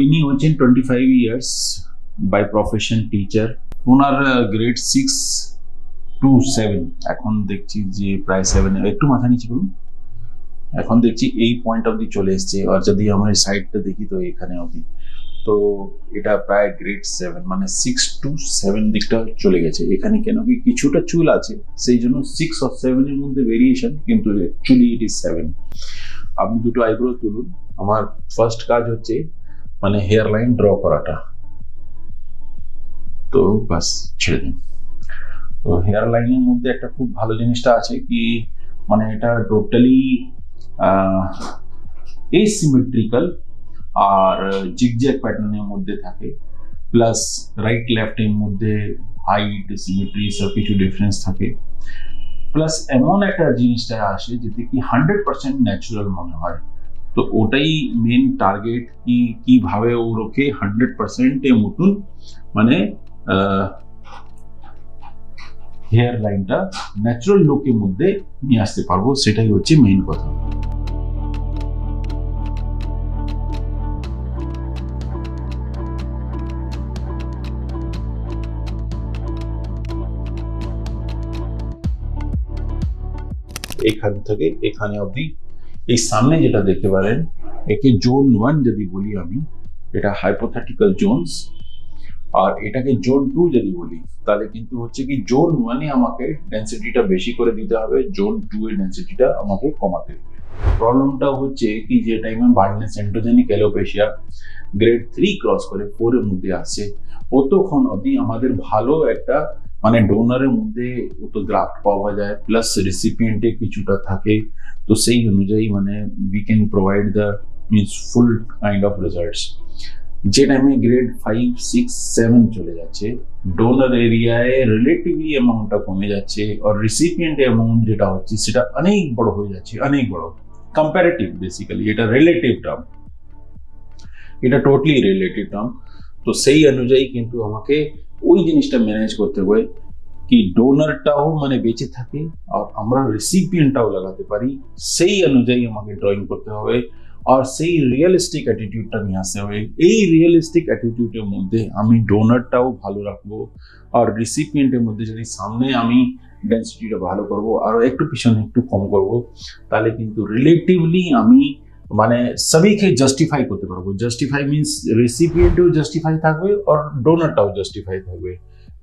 ইনি হচ্ছেন 25 years by profession teacher. ওনার গ্রেড 6 to 7, এখন দেখছি যে প্রায় 7, একটু মাথা নিচে করুন, এখন দেখছি এই পয়েন্ট অবধি চলে এসছে। আর যদি আমরা সাইডটা দেখি তো এখানে অবধি, তো এটা প্রায় গ্রেড 7, মানে 6 to 7 দিকটা চলে গেছে। এখানে কেন কি কিছুটা চুল আছে, সেই জন্য 6 or 7 এর মধ্যে ভেরিয়েশন, কিন্তু অ্যাকচুয়ালি ইট ইজ 7। আপনি দুটো আইব্রো তুলুন। আমার ফার্স্ট কাজ হচ্ছে মানে হেয়ার লাইন ড্র করাটা, তো বাস ছেড়ে দিন। তো হেয়ার লাইনের মধ্যে একটা খুব ভালো জিনিসটা আছে কি, মানে এটা টোটালি এসিমেট্রিক্যাল আর জিগজ্যাগ প্যাটার্নের মধ্যে থাকে, প্লাস রাইট লেফট এর মধ্যে হাইট সিমেট্রি সব কিছু ডিফারেন্স থাকে, প্লাস এমন একটা জিনিসটা আসে যেতে কি 100% ন্যাচারাল মনে হয়। তো ওটাই মেন টার্গেট, কি কিভাবে ওরকে 100% এর মতন মানে হেয়ার লাইনটা ন্যাচারাল লুকের মধ্যে নিয়ে আসতে পারবো, সেটাই হচ্ছে মেইন কথা। এখান থেকে এখানে অবধি এই সামনে যেটা দেখতে পারেন, একে জোন 1 যদি বলি আমি, এটা হাইপোথেটিক্যাল জোনস, আর এটাকে জোন 2 যদি বলি, তাহলে কিন্তু হচ্ছে কি জোন 1 এ আমাকে ডেন্সিটিটা বেশি করে দিতে হবে, জোন 2 এর ডেন্সিটিটা আমাকে কমাতে হবে। প্রবলেমটা হচ্ছে কি যে টাইমে বার্ডনেস এন্ড্রোজেনিক অ্যালোপেশিয়া গ্রেড 3 ক্রস করে 4 এর মধ্যে আসছে, ততক্ষণ অবধি আমাদের ভালো একটা মানে ডোনারের মধ্যে তো গ্রাফট পাওয়া যায়, প্লাস রেসিপিয়েন্টে কিছুটা থাকে, তো সেই অনুযায়ী মানে we can provide the means full kind of results. যে টাইমে গ্রেড 5, 6, 7 চলে যাচ্ছে, ডোনার এরিয়ায় রিলেটিভলি অ্যামাউন্টটা কমে যাচ্ছে, আর রিসিপিয়েন্ট অ্যামাউন্ট যেটা হচ্ছে সেটা অনেক বড় হয়ে যাচ্ছে, অনেক বড় কম্পারেটিভ, বেসিক্যালি এটা রিলেটিভ টার্ম, এটা টোটালি রিলেটিভ টার্ম। তো সেই অনুযায়ী কিন্তু আমাকে ওই জিনিসটা ম্যানেজ করতে হবে কি ডোনারটাও মানে বেঁচে থাকে আর আমরা রিসিপিয়েন্টটাও লাগাতে পারি, সেই অনুযায়ী আমাকে ড্রয়িং করতে হবে, আর সেই রিয়েলিস্টিক অ্যাটিটিউডটা নিয়ে আসতে হবে। এই রিয়েলিস্টিক অ্যাটিটিউডের মধ্যে আমি ডোনারটাও ভালো রাখবো, আর রিসিপিয়েন্টের মধ্যে যদি সামনে আমি ডেন্সিটিটা ভালো করব আর একটু পিছনে একটু কম করব, তাহলে কিন্তু রিলেটিভলি আমি মানে সবইকে জাস্টিফাই করতে পারবো। জাস্টিফাই মিনস রেসিপিয়েন্টও জাস্টিফাই থাকবে আর ডোনারটাও জাস্টিফাই থাকবে,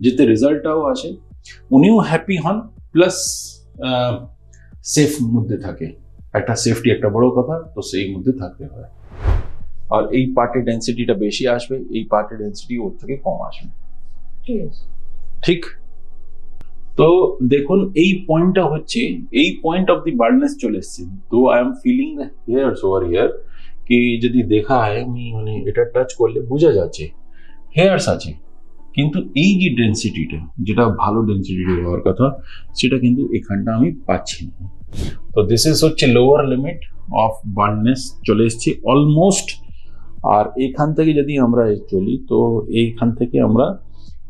যেতে রেজাল্টটাও আসে, উনিও হ্যাপি হন, প্লাস সেফ মধ্যে থাকে। একটা সেফটি একটা বড় কথা, তো সেই মধ্যে থাকতে হয়। আর এই পার্টের ডেন্সিটিটা বেশি আসবে, এই পার্টের ডেন্সিটি ওর থেকে কম আসবে, ঠিক। তো দেখুন এই পয়েন্টটা হচ্ছে, এই পয়েন্ট অফ দি বার্ডনেস চলে এসছে, তো I am filling the hairs over here, কি যদি দেখা হয় আমি মানে এটা টাচ করলে বোঝা যাচ্ছে হেয়ারস আছে, কিন্তু এই যে ডেন্সিটিটা যেটা ভালো ডেন্সিটি হওয়ার কথা, সেটা কিন্তু এখানটা আমি পাচ্ছি না। তো দিস ইজ হচ্ছে লোয়ার লিমিট অফ বার্ডনেস চলে এসছে অলমোস্ট। আর এখান থেকে যদি আমরা চলি, তো এইখান থেকে আমরা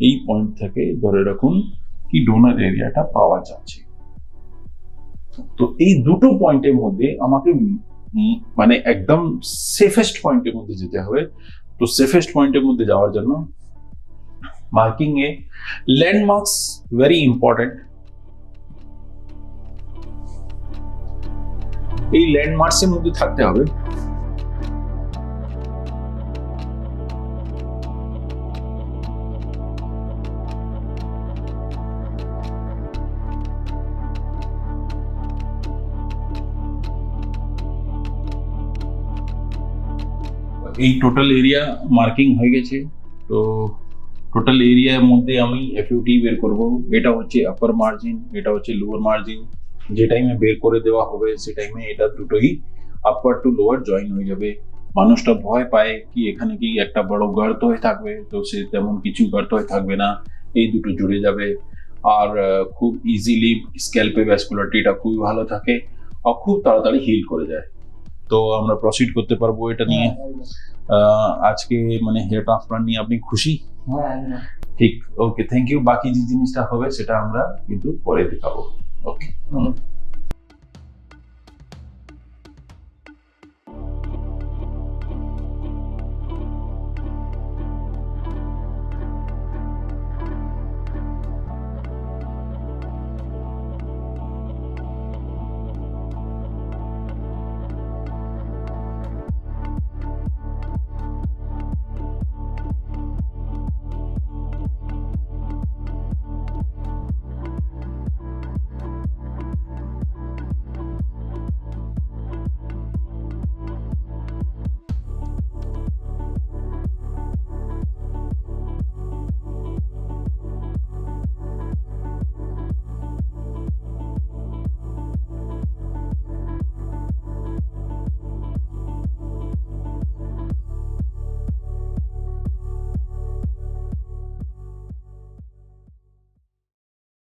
এই পয়েন্ট থেকে ধরে রাখুন কি ডোনার এরিয়াটা পাওয়া যাচ্ছে। তো এই দুটো পয়েন্টের মধ্যে আমাকে মানে একদম সেফেস্ট পয়েন্টের মধ্যে যেতে হবে। তো সেফেস্ট পয়েন্টের মধ্যে যাওয়ার জন্য মার্কিং এ ল্যান্ডমার্কস ভেরি ইম্পর্টেন্ট। এই ল্যান্ডমার্কস এর মধ্যে থাকতে হবে। এই টোটাল এরিয়া মার্কিং হয়ে গেছে। তো টোটাল এরিয়ার মধ্যে আমি এফইউটি বের করব, এটা হচ্ছে আপার মার্জিন, এটা হচ্ছে লোয়ার মার্জিন। যে টাইমে বের করে দেওয়া হবে সে টাইমে এটা দুটোই আপার টু লোয়ার জয়েন হয়ে যাবে। মানুষটা ভয় পায় কি এখানে কি একটা বড় গর্ত হয়ে থাকবে, তো সে তেমন কিছু গর্ত হয়ে থাকবে না, এই দুটো জুড়ে যাবে। আর খুব ইজিলি স্ক্যাল্পে ভ্যাসকুলারিটিটা খুবই ভালো থাকে আর খুব তাড়াতাড়ি হিল করে যায়। তো আমরা প্রসিড করতে পারবো এটা নিয়ে। আজকে মানে হেয়ার ট্রান্সপ্লান্ট নিয়ে আপনি খুশি? ঠিক, ওকে, থ্যাংক ইউ। বাকি যে জিনিসটা হবে সেটা আমরা কিন্তু পরে দেখাবো। ওকে।